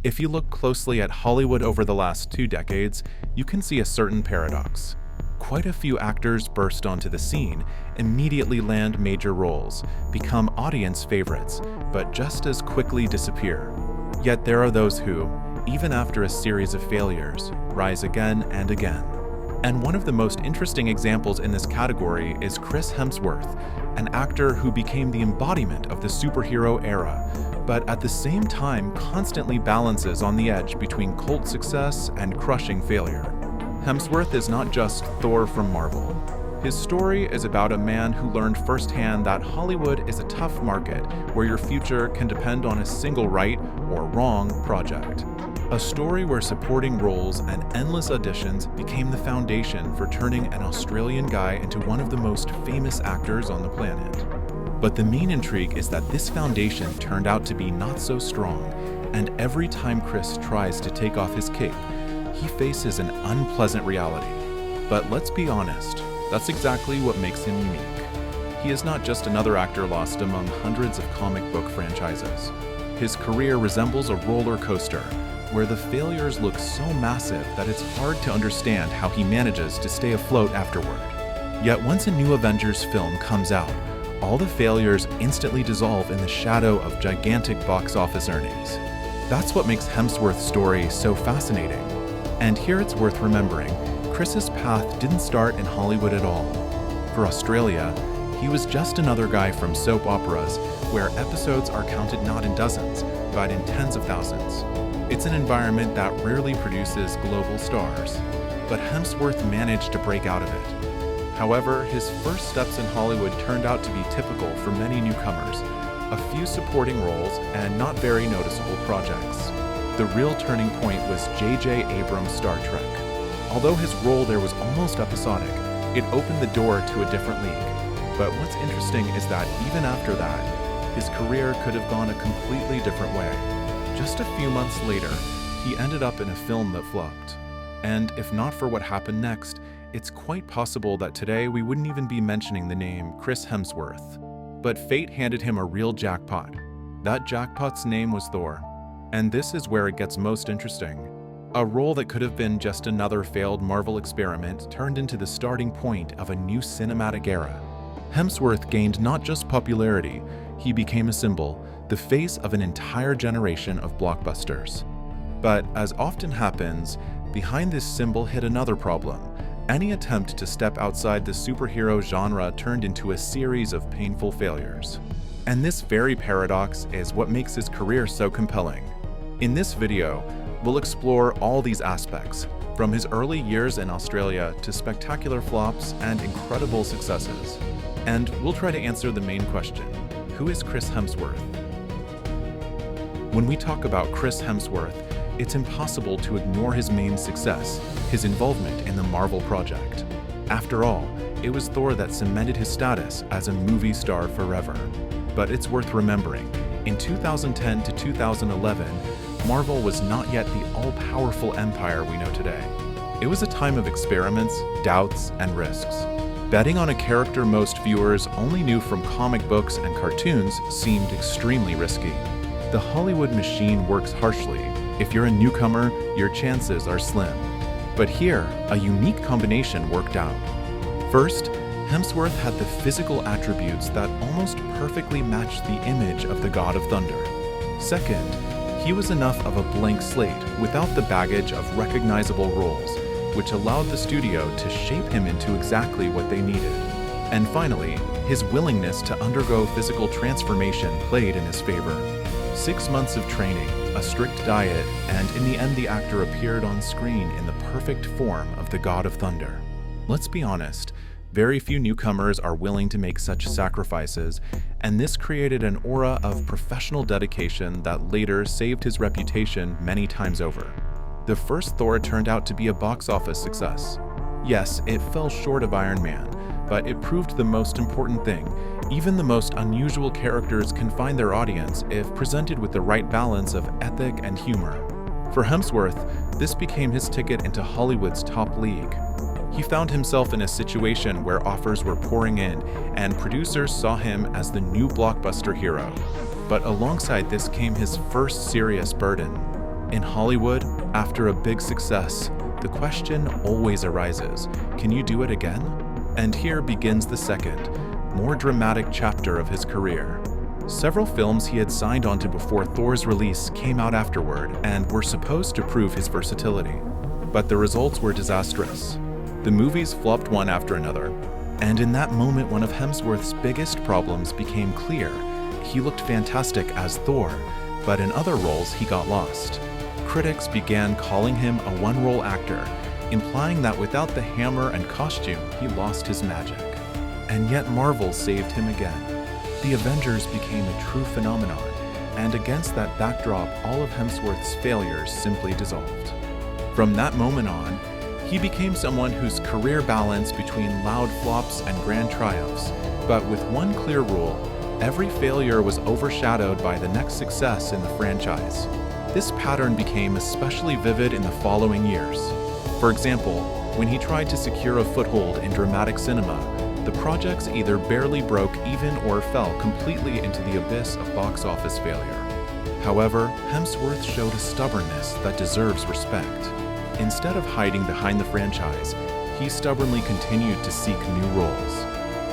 If you look closely at Hollywood over the last 2 decades, you can see a certain paradox. Quite a few actors burst onto the scene, immediately land major roles, become audience favorites, but just as quickly disappear. Yet there are those who, even after a series of failures, rise again and again. And one of the most interesting examples in this category is Chris Hemsworth, an actor who became the embodiment of the superhero era, but at the same time constantly balances on the edge between cult success and crushing failure. Hemsworth is not just Thor from Marvel. His story is about a man who learned firsthand that Hollywood is a tough market where your future can depend on a single right or wrong project. A story where supporting roles and endless auditions became the foundation for turning an Australian guy into one of the most famous actors on the planet. But the main intrigue is that this foundation turned out to be not so strong, and every time Chris tries to take off his cape, he faces an unpleasant reality. But let's be honest, that's exactly what makes him unique. He is not just another actor lost among hundreds of comic book franchises. His career resembles a roller coaster, where the failures look so massive that it's hard to understand how he manages to stay afloat afterward. Yet once a new Avengers film comes out, all the failures instantly dissolve in the shadow of gigantic box office earnings. That's what makes Hemsworth's story so fascinating. And here it's worth remembering, Chris's path didn't start in Hollywood at all. For Australia, he was just another guy from soap operas, where episodes are counted not in dozens, but in tens of thousands. It's an environment that rarely produces global stars, but Hemsworth managed to break out of it. However, his first steps in Hollywood turned out to be typical for many newcomers, a few supporting roles and not very noticeable projects. The real turning point was J.J. Abrams' Star Trek. Although his role there was almost episodic, it opened the door to a different league. But what's interesting is that even after that, his career could have gone a completely different way. Just a few months later, he ended up in a film that flopped. And if not for what happened next, it's quite possible that today we wouldn't even be mentioning the name Chris Hemsworth. But fate handed him a real jackpot. That jackpot's name was Thor. And this is where it gets most interesting. A role that could have been just another failed Marvel experiment turned into the starting point of a new cinematic era. Hemsworth gained not just popularity, he became a symbol, the face of an entire generation of blockbusters. But as often happens, behind this symbol hid another problem. Any attempt to step outside the superhero genre turned into a series of painful failures. And this very paradox is what makes his career so compelling. In this video, we'll explore all these aspects, from his early years in Australia to spectacular flops and incredible successes. And we'll try to answer the main question: who is Chris Hemsworth? When we talk about Chris Hemsworth, it's impossible to ignore his main success, his involvement in the Marvel project. After all, it was Thor that cemented his status as a movie star forever. But it's worth remembering, in 2010 to 2011, Marvel was not yet the all-powerful empire we know today. It was a time of experiments, doubts, and risks. Betting on a character most viewers only knew from comic books and cartoons seemed extremely risky. The Hollywood machine works harshly. If you're a newcomer, your chances are slim. But here, a unique combination worked out. First, Hemsworth had the physical attributes that almost perfectly matched the image of the God of Thunder. Second, he was enough of a blank slate without the baggage of recognizable roles, which allowed the studio to shape him into exactly what they needed. And finally, his willingness to undergo physical transformation played in his favor. 6 months of training, a strict diet, and in the end the actor appeared on screen in the perfect form of the God of Thunder. Let's be honest, very few newcomers are willing to make such sacrifices, and this created an aura of professional dedication that later saved his reputation many times over. The first Thor turned out to be a box office success. Yes, it fell short of Iron Man, but it proved the most important thing. Even the most unusual characters can find their audience if presented with the right balance of ethic and humor. For Hemsworth, this became his ticket into Hollywood's top league. He found himself in a situation where offers were pouring in, and producers saw him as the new blockbuster hero. But alongside this came his first serious burden. In Hollywood, after a big success, the question always arises, can you do it again? And here begins the second, more dramatic chapter of his career. Several films he had signed onto before Thor's release came out afterward and were supposed to prove his versatility. But the results were disastrous. The movies flopped one after another, and in that moment one of Hemsworth's biggest problems became clear. He looked fantastic as Thor, but in other roles he got lost. Critics began calling him a one-role actor, implying that without the hammer and costume, he lost his magic. And yet Marvel saved him again. The Avengers became a true phenomenon, and against that backdrop, all of Hemsworth's failures simply dissolved. From that moment on, he became someone whose career balanced between loud flops and grand triumphs, but with one clear rule: every failure was overshadowed by the next success in the franchise. This pattern became especially vivid in the following years. For example, when he tried to secure a foothold in dramatic cinema, the projects either barely broke even or fell completely into the abyss of box office failure. However, Hemsworth showed a stubbornness that deserves respect. Instead of hiding behind the franchise, he stubbornly continued to seek new roles.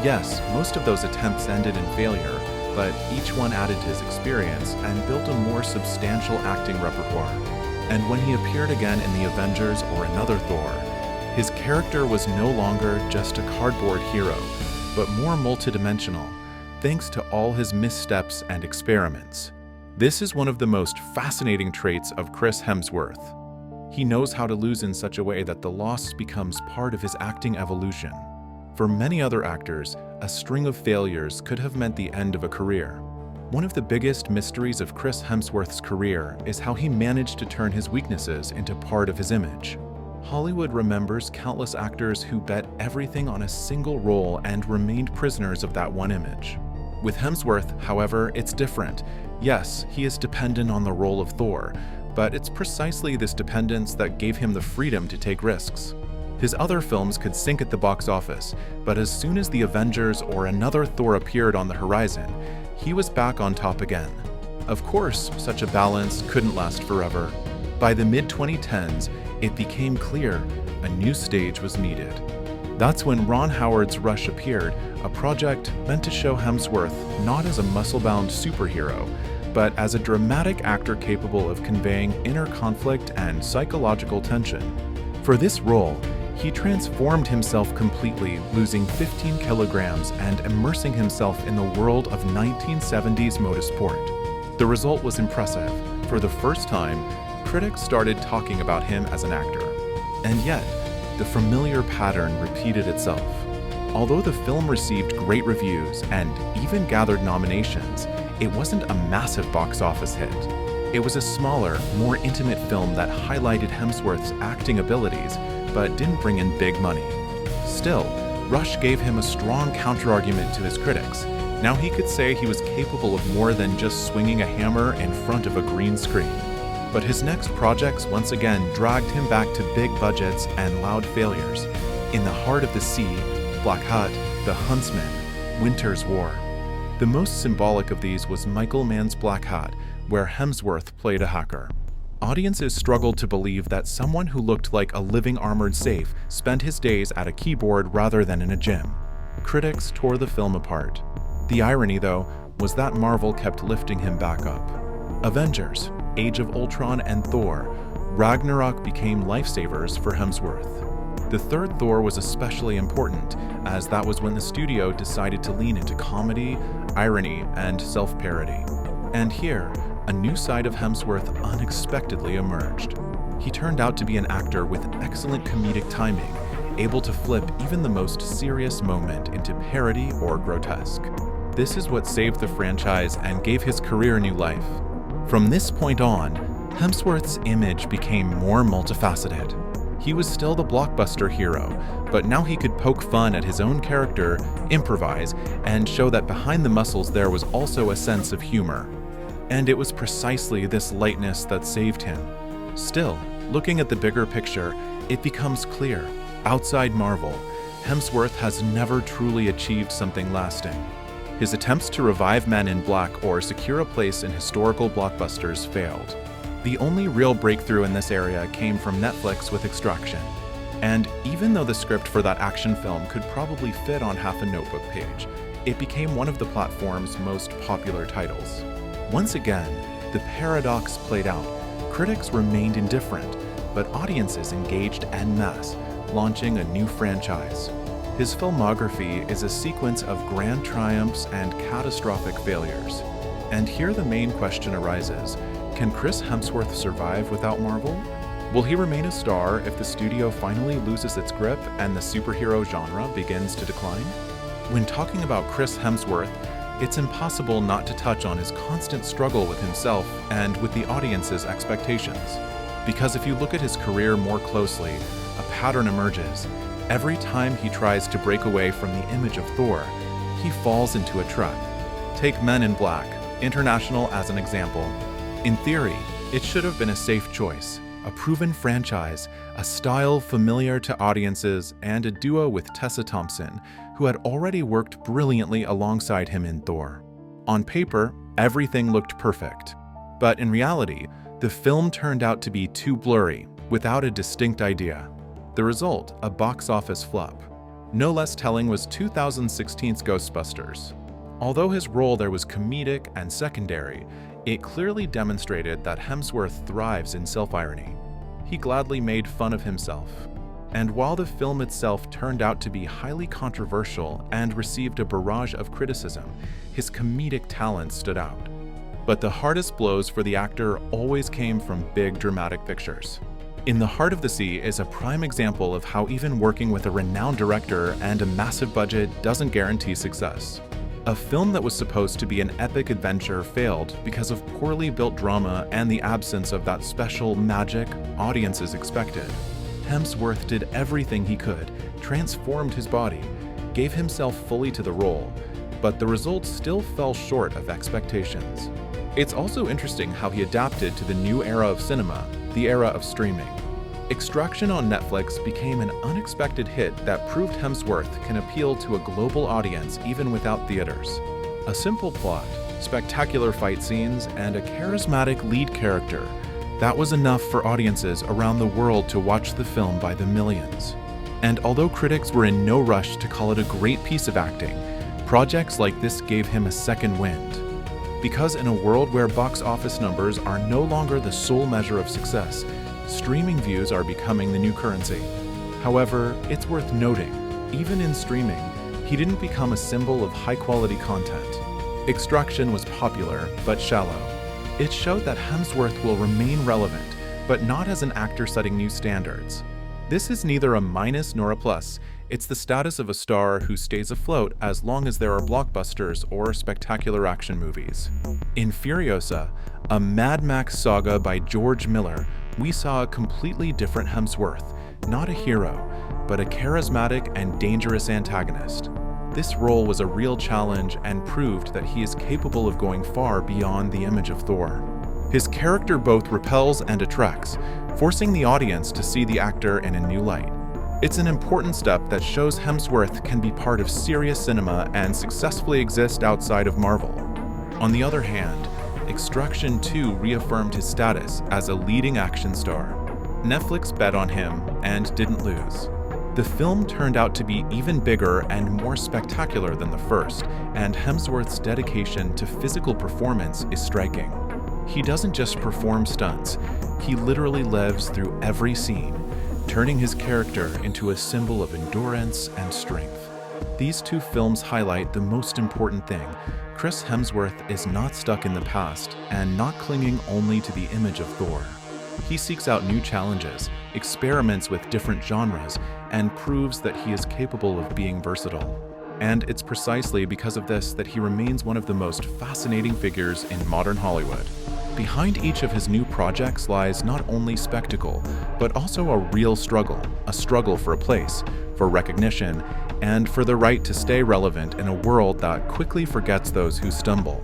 Yes, most of those attempts ended in failure, but each one added to his experience and built a more substantial acting repertoire. And when he appeared again in The Avengers or another Thor, his character was no longer just a cardboard hero, but more multidimensional, thanks to all his missteps and experiments. This is one of the most fascinating traits of Chris Hemsworth. He knows how to lose in such a way that the loss becomes part of his acting evolution. For many other actors, a string of failures could have meant the end of a career. One of the biggest mysteries of Chris Hemsworth's career is how he managed to turn his weaknesses into part of his image. Hollywood remembers countless actors who bet everything on a single role and remained prisoners of that one image. With Hemsworth, however, it's different. Yes, he is dependent on the role of Thor, but it's precisely this dependence that gave him the freedom to take risks. His other films could sink at the box office, but as soon as The Avengers or another Thor appeared on the horizon, he was back on top again. Of course, such a balance couldn't last forever. By the mid-2010s, it became clear a new stage was needed. That's when Ron Howard's Rush appeared, a project meant to show Hemsworth not as a muscle-bound superhero, but as a dramatic actor capable of conveying inner conflict and psychological tension. For this role, he transformed himself completely, losing 15 kilograms and immersing himself in the world of 1970s motorsport. The result was impressive. For the first time, critics started talking about him as an actor. And yet, the familiar pattern repeated itself. Although the film received great reviews and even gathered nominations, it wasn't a massive box office hit. It was a smaller, more intimate film that highlighted Hemsworth's acting abilities, but didn't bring in big money. Still, Rush gave him a strong counterargument to his critics. Now he could say he was capable of more than just swinging a hammer in front of a green screen. But his next projects once again dragged him back to big budgets and loud failures. In the Heart of the Sea, Black Hut, The Huntsman, Winter's War. The most symbolic of these was Michael Mann's Black Hat, where Hemsworth played a hacker. Audiences struggled to believe that someone who looked like a living armored safe spent his days at a keyboard rather than in a gym. Critics tore the film apart. The irony, though, was that Marvel kept lifting him back up. Avengers, Age of Ultron, and Thor, Ragnarok became lifesavers for Hemsworth. The third Thor was especially important, as that was when the studio decided to lean into comedy, irony, and self-parody. And here, a new side of Hemsworth unexpectedly emerged. He turned out to be an actor with excellent comedic timing, able to flip even the most serious moment into parody or grotesque. This is what saved the franchise and gave his career new life. From this point on, Hemsworth's image became more multifaceted. He was still the blockbuster hero, but now he could poke fun at his own character, improvise, and show that behind the muscles there was also a sense of humor. And it was precisely this lightness that saved him. Still, looking at the bigger picture, it becomes clear, outside Marvel, Hemsworth has never truly achieved something lasting. His attempts to revive Men in Black or secure a place in historical blockbusters failed. The only real breakthrough in this area came from Netflix with Extraction. And even though the script for that action film could probably fit on half a notebook page, it became one of the platform's most popular titles. Once again, the paradox played out. Critics remained indifferent, but audiences engaged en masse, launching a new franchise. His filmography is a sequence of grand triumphs and catastrophic failures. And here the main question arises: can Chris Hemsworth survive without Marvel? Will he remain a star if the studio finally loses its grip and the superhero genre begins to decline? When talking about Chris Hemsworth, it's impossible not to touch on his constant struggle with himself and with the audience's expectations. Because if you look at his career more closely, a pattern emerges. Every time he tries to break away from the image of Thor, he falls into a trap. Take Men in Black, International as an example. In theory, it should have been a safe choice, a proven franchise, a style familiar to audiences, and a duo with Tessa Thompson, who had already worked brilliantly alongside him in Thor. On paper, everything looked perfect. But in reality, the film turned out to be too blurry, without a distinct idea. The result, a box office flop. No less telling was 2016's Ghostbusters. Although his role there was comedic and secondary, it clearly demonstrated that Hemsworth thrives in self-irony. He gladly made fun of himself. And while the film itself turned out to be highly controversial and received a barrage of criticism, his comedic talent stood out. But the hardest blows for the actor always came from big dramatic pictures. In the Heart of the Sea is a prime example of how even working with a renowned director and a massive budget doesn't guarantee success. A film that was supposed to be an epic adventure failed because of poorly built drama and the absence of that special magic audiences expected. Hemsworth did everything he could, transformed his body, gave himself fully to the role, but the results still fell short of expectations. It's also interesting how he adapted to the new era of cinema, the era of streaming. Extraction on Netflix became an unexpected hit that proved Hemsworth can appeal to a global audience even without theaters. A simple plot, spectacular fight scenes, and a charismatic lead character. That was enough for audiences around the world to watch the film by the millions. And although critics were in no rush to call it a great piece of acting, projects like this gave him a second wind. Because in a world where box office numbers are no longer the sole measure of success, streaming views are becoming the new currency. However, it's worth noting, even in streaming, he didn't become a symbol of high-quality content. Extraction was popular, but shallow. It showed that Hemsworth will remain relevant, but not as an actor setting new standards. This is neither a minus nor a plus. It's the status of a star who stays afloat as long as there are blockbusters or spectacular action movies. In Furiosa, a Mad Max saga by George Miller, we saw a completely different Hemsworth, not a hero, but a charismatic and dangerous antagonist. This role was a real challenge and proved that he is capable of going far beyond the image of Thor. His character both repels and attracts, forcing the audience to see the actor in a new light. It's an important step that shows Hemsworth can be part of serious cinema and successfully exist outside of Marvel. On the other hand, Extraction 2 reaffirmed his status as a leading action star. Netflix bet on him and didn't lose. The film turned out to be even bigger and more spectacular than the first, and Hemsworth's dedication to physical performance is striking. He doesn't just perform stunts, he literally lives through every scene, turning his character into a symbol of endurance and strength. These two films highlight the most important thing. Chris Hemsworth is not stuck in the past and not clinging only to the image of Thor. He seeks out new challenges, experiments with different genres, and proves that he is capable of being versatile. And it's precisely because of this that he remains one of the most fascinating figures in modern Hollywood. Behind each of his new projects lies not only spectacle, but also a real struggle, a struggle for a place, for recognition, and for the right to stay relevant in a world that quickly forgets those who stumble.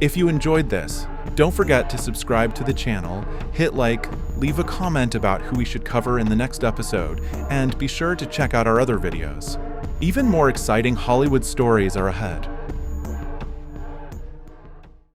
If you enjoyed this, don't forget to subscribe to the channel, hit like, leave a comment about who we should cover in the next episode, and be sure to check out our other videos. Even more exciting Hollywood stories are ahead.